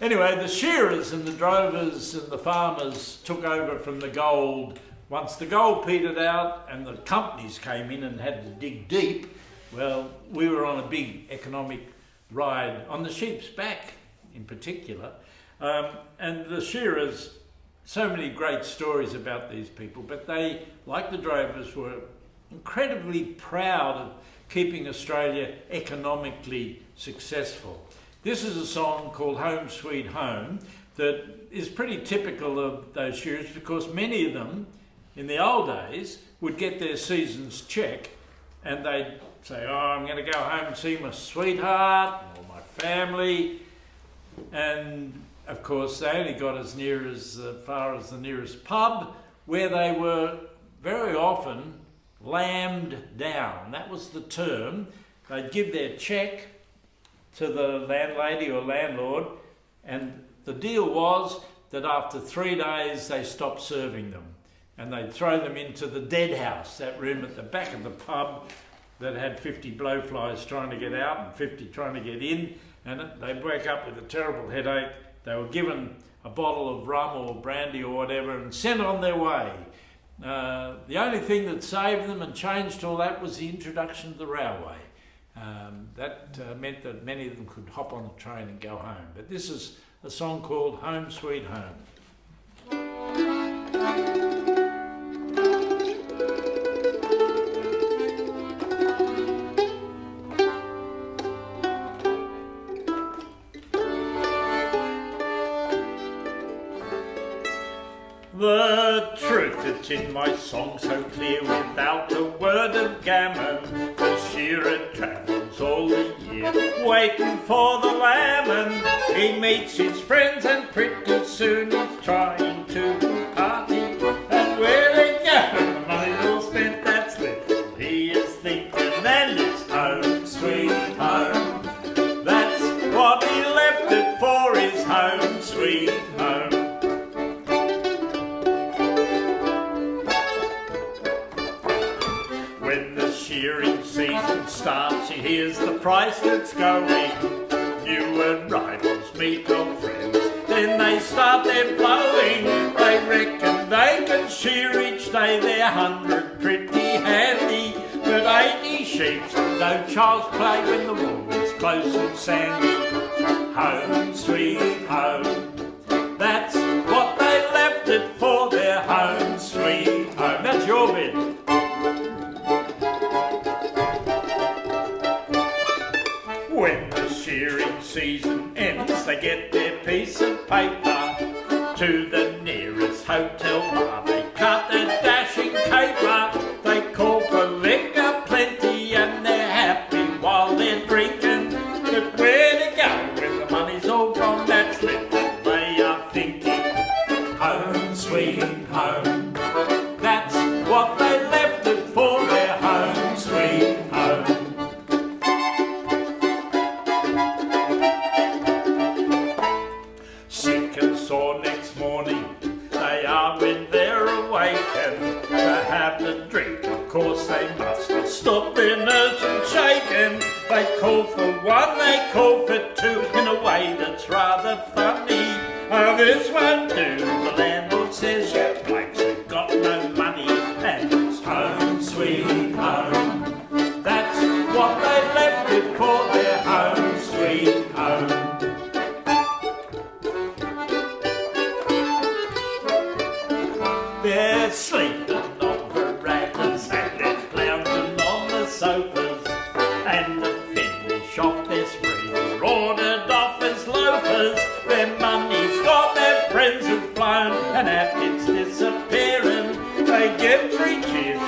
Anyway, the shearers and the drovers and the farmers took over from the gold. Once the gold petered out and the companies came in and had to dig deep, well, we were on a big economic ride on the sheep's back in particular. And the shearers, so many great stories about these people, but they, like the drovers, were incredibly proud of keeping Australia economically successful. This is a song called Home Sweet Home that is pretty typical of those shearers, because many of them in the old days would get their season's cheque and they'd say, oh, I'm going to go home and see my sweetheart or my family. And of course they only got as far as the nearest pub, where they were very often lambed down. That was the term. They'd give their cheque to the landlady or landlord, and the deal was that after 3 days they stopped serving them, and they'd throw them into the dead house, that room at the back of the pub that had 50 blowflies trying to get out and 50 trying to get in, and they'd wake up with a terrible headache. They were given a bottle of rum or brandy or whatever and sent on their way. The only thing that saved them and changed all that was the introduction of the railway. That meant that many of them could hop on a train and go home. But this is a song called Home Sweet Home. The truth that's in my song so clear without a word of gammon. The shearer travels all the year waiting for the lamb, and he meets his friends and pretty soon he's trying to party. And where they go, the money's all spent, that's little he is thinking, and it's home sweet home. That's what he left it for, his home sweet home. Shearing season starts, he hears the price that's going. New arrivals meet old friends, then they start their blowing. They reckon they can shear each day their 100 pretty handy, but 80 sheep's no child's play when the wool is close and sandy. Home sweet home, that's what they left it for, their home sweet home. That's your bit. When the shearing season ends, they get their piece of paper to the nearest hotel bar. They cut a dashing caper. They call for liquor plenty and they're happy while they're drinking. But where to go when the money's all gone? That's little they are thinking. Home sweet home, that's what they left it for, their home sweet home. Sick and sore next morning they are when they're awakened. To have the drink, of course they must stop their nerves from shaking. They call for one, they call for two, in a way that's rather funny. Oh, this won't do, the landlord says, you blokes have got no money. And it's home sweet home, that's what they left it for, their home sweet home. They're sleeping on verandas and they're lounging on the sofas, and to finish off their spree they're ordered off as loafers. Their money's gone, their friends have flown, and at its disappearing they give 3 cheers